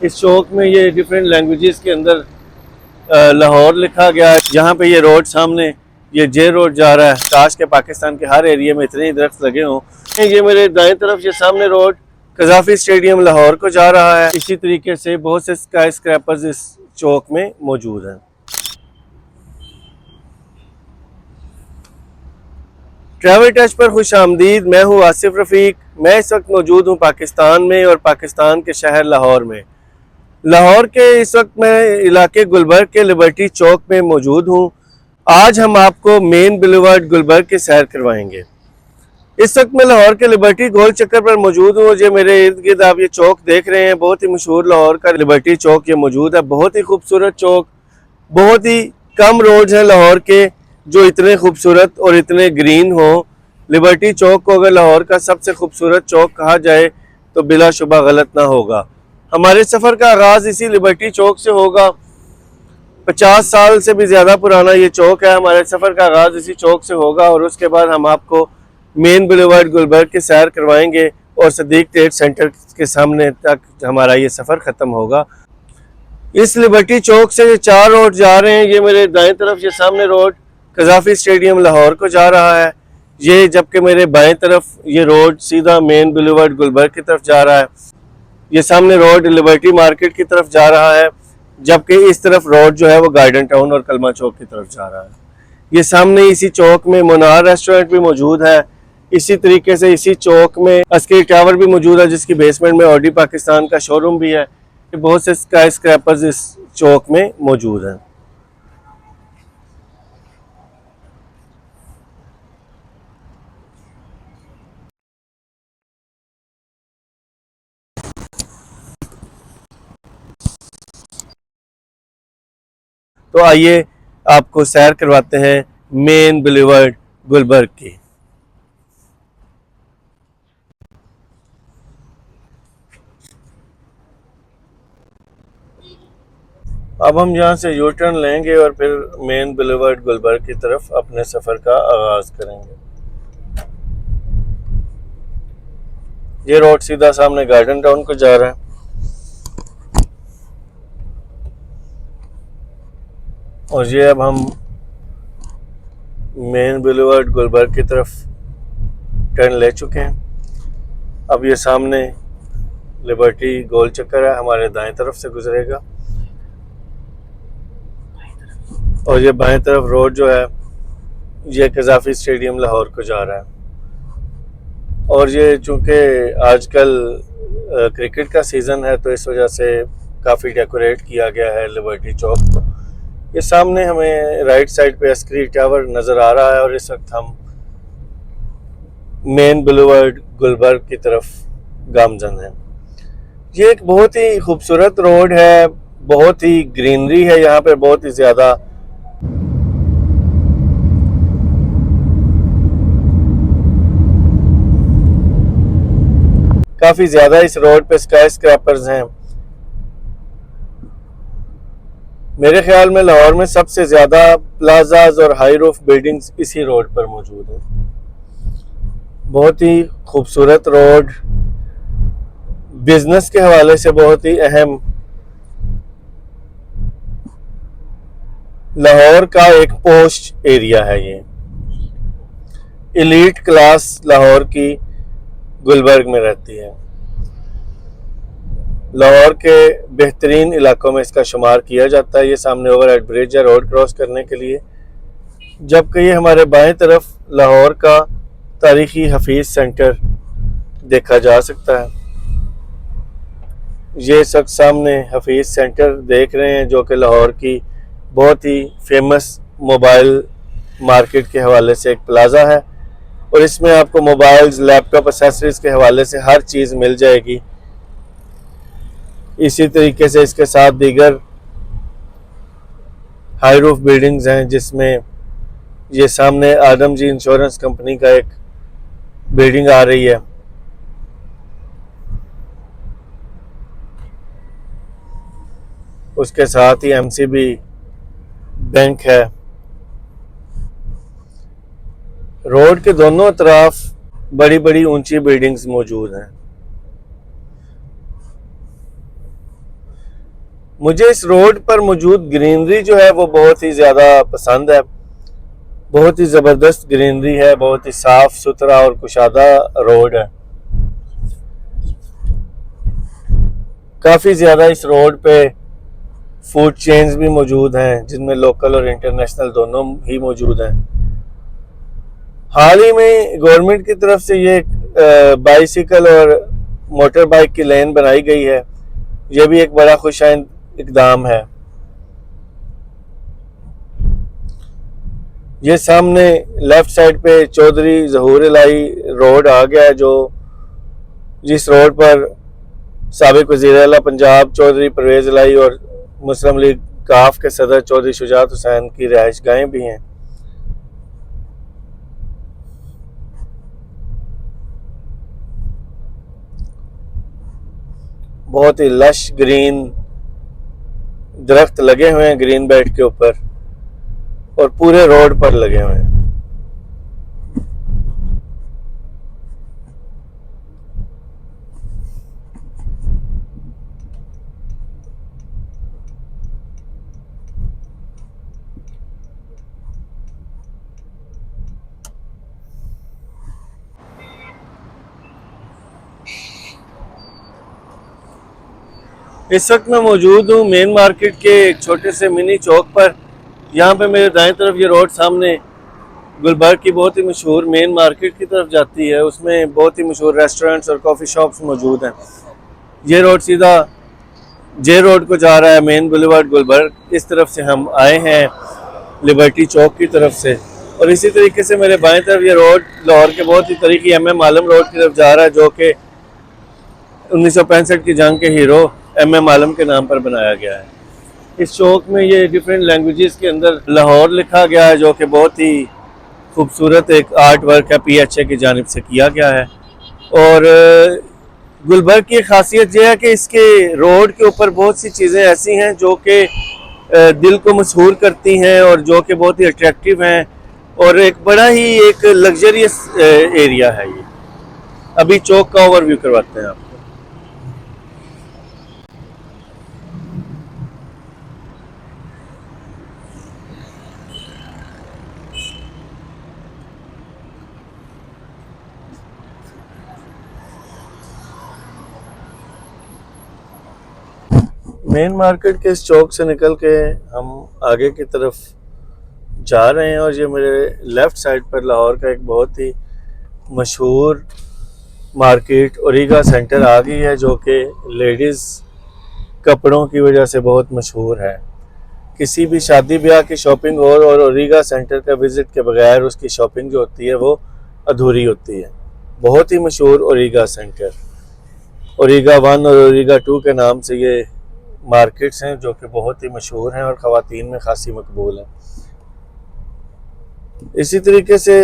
इस चौक में ये डिफरेंट लैंग्वेजेस के अंदर लाहौर लिखा गया है। यहाँ पे ये रोड सामने ये जे रोड जा रहा है। काश के पाकिस्तान के हर एरिया में इतने ही दरख्त लगे हों। ये मेरे दाएं तरफ ये सामने रोड कजाफी स्टेडियम लाहौर को जा रहा है। इसी तरीके से बहुत से स्काई स्क्रैपर्स इस चौक में मौजूद हैं। ट्रैवल टच पर खुश आमदीद। मैं हूँ आसिफ रफ़ीक। मैं इस वक्त मौजूद हूँ पाकिस्तान में और पाकिस्तान के शहर लाहौर में। लाहौर के इस वक्त मैं इलाके गुलबर्ग के लिबर्टी चौक में मौजूद हूँ। आज हम आपको मेन बुलेवार्ड गुलबर्ग की सैर करवाएंगे। इस वक्त मैं लाहौर के लिबर्टी गोल चक्कर पर मौजूद हूँ। जो मेरे इर्द गिर्द आप ये चौक देख रहे हैं, बहुत ही मशहूर लाहौर का लिबर्टी चौक ये मौजूद है। बहुत ही खूबसूरत चौक। बहुत ही कम रोड्स हैं लाहौर के जो इतने खूबसूरत और इतने ग्रीन हो। लिबर्टी चौक को अगर लाहौर का सबसे खूबसूरत चौक कहा जाए तो बिलाशुबा गलत ना होगा। हमारे सफ़र का आगाज़ इसी लिबर्टी चौक से होगा। 50 साल से भी ज़्यादा पुराना ये चौक है। हमारे सफ़र का आगाज़ इसी चौक से होगा और उसके बाद हम आपको मेन बुलेवार्ड गुलबर्ग की सैर करवाएंगे और सदीक ट्रेड सेंटर के सामने तक हमारा ये सफ़र ख़त्म होगा। इस लिबर्टी चौक से 4 रोड जा रहे हैं। ये मेरे दाएं तरफ ये सामने रोड कजाफी स्टेडियम लाहौर को जा रहा है। ये जबकि मेरे बाएं तरफ ये रोड सीधा मेन बुलेवार्ड गुलबर्ग की तरफ जा रहा है। ये सामने रोड लिबर्टी मार्केट की तरफ जा रहा है, जबकि इस तरफ रोड जो है वो गार्डन टाउन और कलमा चौक की तरफ जा रहा है। ये सामने इसी चौक में मुनार रेस्टोरेंट भी मौजूद है। इसी तरीके से इसी चौक में अस्करी टावर भी मौजूद है, जिसकी बेसमेंट में ऑडी पाकिस्तान का शोरूम भी है। बहुत से स्काई स्क्रैपर्स इस चौक में मौजूद हैं। तो आइए आपको सैर करवाते हैं मेन बुलेवार्ड गुलबर्ग की। अब हम यहाँ से यू टर्न लेंगे और फिर मेन बुलेवार्ड गुलबर्ग की तरफ अपने सफ़र का आगाज़ करेंगे। ये रोड सीधा सामने गार्डन टाउन को जा रहा है। और ये अब हम मेन बुलेवार्ड गुलबर्ग की तरफ टर्न ले चुके हैं। अब ये सामने लिबर्टी गोल चक्कर है, हमारे दाएं तरफ से गुजरेगा। और ये बाएं तरफ रोड जो है ये कजाफी स्टेडियम लाहौर को जा रहा है। और ये चूँकि आजकल क्रिकेट का सीज़न है तो इस वजह से काफ़ी डेकोरेट किया गया है लिबर्टी चौक को। ये सामने हमें राइट साइड पे अस्करी टावर नज़र आ रहा है और इस वक्त हम मेन बुलेवार्ड गुलबर्ग की तरफ गामजन हैं। ये एक बहुत ही खूबसूरत रोड है, बहुत ही ग्रीनरी है यहाँ पे, बहुत ही ज़्यादा। काफ़ी ज़्यादा इस रोड पे स्काई स्क्रैपर्स हैं। मेरे ख्याल में लाहौर में सबसे ज़्यादा प्लाजाज और हाई रूफ बिल्डिंग्स इसी रोड पर मौजूद हैं। बहुत ही खूबसूरत रोड, बिजनेस के हवाले से बहुत ही अहम, लाहौर का एक पोस्ट एरिया है। ये एलीट क्लास लाहौर की गुलबर्ग में रहती है। लाहौर के बेहतरीन इलाकों में इसका शुमार किया जाता है। ये सामने ओवरहेड ब्रिज है रोड क्रॉस करने के लिए, जबकि ये हमारे बाएं तरफ लाहौर का तारीखी हफीज सेंटर देखा जा सकता है। ये सब सामने हफीज सेंटर देख रहे हैं जो कि लाहौर की बहुत ही फेमस मोबाइल मार्केट के हवाले से एक प्लाज़ा है और इसमें आपको मोबाइल्स, लैपटॉप, एक्सेसरीज के हवाले से हर चीज़ मिल जाएगी। इसी तरीके से इसके साथ दीगर हाई रूफ बिल्डिंग्स हैं, जिसमें ये सामने आदम जी इंश्योरेंस कंपनी का एक बिल्डिंग आ रही है। उसके साथ ही एमसीबी बैंक है। रोड के दोनों तरफ बड़ी बड़ी ऊंची बिल्डिंग्स मौजूद हैं। मुझे इस रोड पर मौजूद ग्रीनरी जो है वो बहुत ही ज़्यादा पसंद है। बहुत ही ज़बरदस्त ग्रीनरी है, बहुत ही साफ़ सुथरा और कुशादा रोड है। काफ़ी ज़्यादा इस रोड पे फूड चेन्स भी मौजूद हैं, जिनमें लोकल और इंटरनेशनल दोनों ही मौजूद हैं। हाल ही में गवर्नमेंट की तरफ से ये बाइसिकल और मोटर बाइक की लेन बनाई गई है। यह भी एक बड़ा खुशाइंद इकदाम है। ये सामने लेफ्ट साइड पे चौधरी ज़हूर इलाही रोड आ गया है, जिस रोड पर साबिक वज़ीर आला पंजाब चौधरी परवेज़ इलाही और मुस्लिम लीग काफ के सदर चौधरी शुजात हुसैन की रिहाइश गाहें भी हैं। बहुत ही लश ग्रीन दरख्त लगे हुए हैं ग्रीन बेल्ट के ऊपर और पूरे रोड पर लगे हुए हैं। इस वक्त मैं मौजूद हूँ मेन मार्केट के एक छोटे से मिनी चौक पर। यहाँ पे मेरे दाएं तरफ ये रोड सामने गुलबर्ग की बहुत ही मशहूर मेन मार्केट की तरफ जाती है। उसमें बहुत ही मशहूर रेस्टोरेंट्स और कॉफ़ी शॉप्स मौजूद हैं। ये रोड सीधा जे रोड को जा रहा है, मेन बुलेवार्ड गुलबर्ग। इस तरफ से हम आए हैं लिबर्टी चौक की तरफ से, और इसी तरीके से मेरे बाएं तरफ ये रोड लाहौर के बहुत ही तरीकी MM आलम रोड की तरफ जा रहा है, जो कि 1965 की जंग के हीरो MM आलम के नाम पर बनाया गया है। इस चौक में ये डिफरेंट लैंग्वेजेस के अंदर लाहौर लिखा गया है, जो कि बहुत ही खूबसूरत एक आर्ट वर्क है, PHA की जानिब से किया गया है। और गुलबर्ग की खासियत यह है कि इसके रोड के ऊपर बहुत सी चीज़ें ऐसी हैं जो कि दिल को मसहूर करती हैं और जो कि बहुत ही अट्रैक्टिव हैं, और एक बड़ा ही एक लग्जरियस एरिया है ये। अभी चौक का ओवरव्यू करवाते हैं आपको। मेन मार्केट के इस चौक से निकल के हम आगे की तरफ जा रहे हैं, और ये मेरे लेफ़्ट साइड पर लाहौर का एक बहुत ही मशहूर मार्केट ओरिगा सेंटर आ गई है, जो कि लेडीज़ कपड़ों की वजह से बहुत मशहूर है। किसी भी शादी ब्याह की शॉपिंग हो और ओरिगा सेंटर का विज़िट के बगैर उसकी शॉपिंग जो होती है वो अधूरी होती है। बहुत ही मशहूर ओरिगा सेंटर, ओरिगा 1 और ओरिगा 2 के नाम से ये मार्केट्स हैं, जो कि बहुत ही मशहूर हैं और ख़वातीन में खासी मकबूल हैं। इसी तरीके से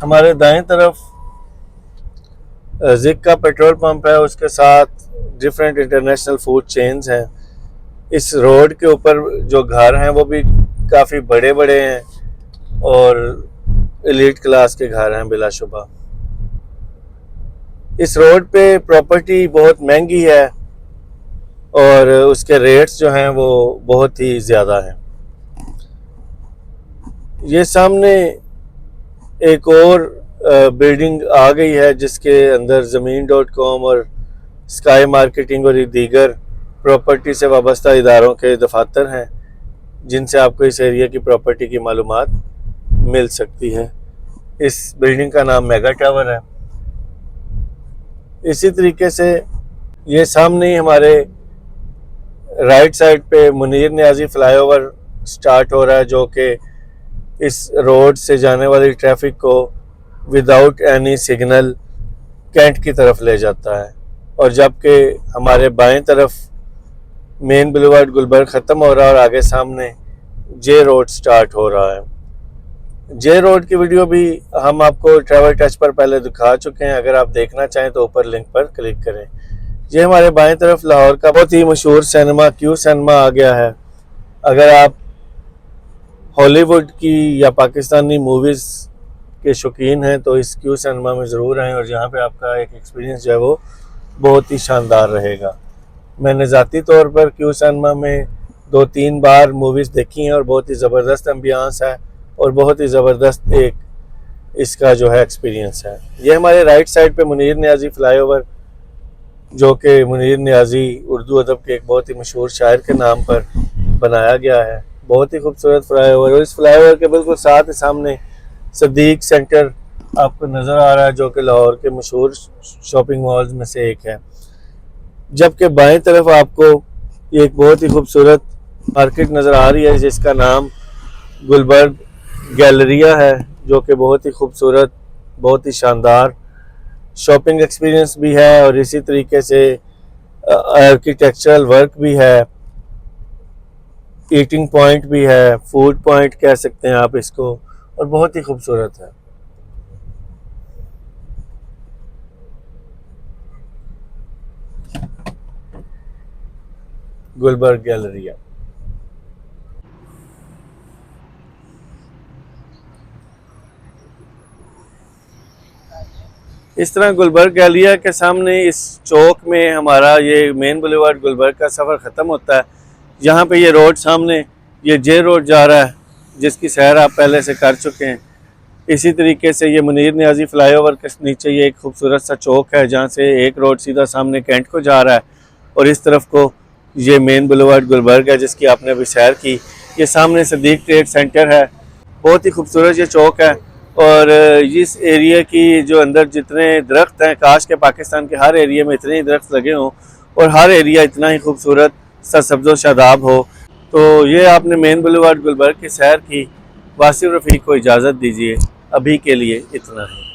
हमारे दाएं तरफ ज़िक का पेट्रोल पंप है, उसके साथ डिफरेंट इंटरनेशनल फूड चेन्स हैं। इस रोड के ऊपर जो घर हैं वो भी काफ़ी बड़े बड़े हैं और एलीट क्लास के घर हैं बिलाशुबा। इस रोड पे प्रॉपर्टी बहुत महंगी है और उसके रेट्स जो हैं वो बहुत ही ज़्यादा हैं। ये सामने एक और बिल्डिंग आ गई है, जिसके अंदर ज़मीन.com और स्काई मार्केटिंग और दीगर प्रॉपर्टी से वाबस्ता इदारों के दफातर हैं, जिनसे आपको इस एरिया की प्रॉपर्टी की मालूमात मिल सकती है। इस बिल्डिंग का नाम मेगा टावर है। इसी तरीके से ये सामने ही हमारे राइट साइड पे मुनीर नियाजी फ्लाईओवर स्टार्ट हो रहा है, जो कि इस रोड से जाने वाली ट्रैफिक को विदाउट एनी सिग्नल कैंट की तरफ ले जाता है। और जबकि हमारे बाएं तरफ मेन बुलेवार्ड गुलबर्ग ख़त्म हो रहा है और आगे सामने जे रोड स्टार्ट हो रहा है। जे रोड की वीडियो भी हम आपको ट्रैवल टच पर पहले दिखा चुके हैं। अगर आप देखना चाहें तो ऊपर लिंक पर क्लिक करें। ये हमारे बाएं तरफ लाहौर का बहुत ही मशहूर सिनेमा क्यू सिनेमा आ गया है। अगर आप हॉलीवुड की या पाकिस्तानी मूवीज़ के शौकीन हैं तो इस क्यू सिनेमा में ज़रूर आएँ, और जहाँ पे आपका एक एक्सपीरियंस जो है वो बहुत ही शानदार रहेगा। मैंने ज़ाती तौर पर क्यू सिनेमा में 2-3 बार मूवीज़ देखी हैं और बहुत ही ज़बरदस्त एम्बियंस है और बहुत ही ज़बरदस्त एक इसका जो है एक्सपीरियंस है। ये हमारे राइट साइड पे मुनीर नियाज़ी फ्लाईओवर, जो कि मुनीर नियाज़ी उर्दू अदब के एक बहुत ही मशहूर शायर के नाम पर बनाया गया है। बहुत ही खूबसूरत फ्लाईओवर, और इस फ्लाईओवर के बिल्कुल साथ ही सामने सदीक सेंटर आपको नज़र आ रहा है, जो कि लाहौर के मशहूर शॉपिंग मॉल्स में से एक है। जबकि बाएं तरफ आपको एक बहुत ही खूबसूरत मार्केट नज़र आ रही है जिसका नाम गुलबर्ग गैलरिया है, जो कि बहुत ही खूबसूरत, बहुत ही शानदार शॉपिंग एक्सपीरियंस भी है और इसी तरीके से आर्किटेक्चरल वर्क भी है, ईटिंग पॉइंट भी है, फूड पॉइंट कह सकते हैं आप इसको, और बहुत ही खूबसूरत है। गुलबर्ग गैलरिया। इस तरह गुलबर्ग गैलरिया के सामने इस चौक में हमारा ये मेन बुलेवार्ड गुलबर्ग का सफ़र ख़त्म होता है। यहाँ पे ये रोड सामने ये जे रोड जा रहा है, जिसकी सैर आप पहले से कर चुके हैं। इसी तरीके से ये मुनीर नियाज़ी फ्लाईओवर के नीचे ये एक खूबसूरत सा चौक है जहाँ से एक रोड सीधा सामने कैंट को जा रहा है, और इस तरफ को ये मेन बुलेवार्ड गुलबर्ग है जिसकी आपने अभी सैर की। ये सामने सदीक ट्रेड सेंटर है, बहुत ही खूबसूरत ये चौक है। और इस एरिया की जो अंदर जितने दरख्त हैं, काश के पाकिस्तान के हर एरिया में इतने ही दरख्त लगे हों और हर एरिया इतना ही खूबसूरत सरसब्ज़ शादाब हो। तो ये आपने मेन बुलेवार्ड गुलबर्ग की सैर की। वासिफ रफ़ीक को इजाज़त दीजिए, अभी के लिए इतना है।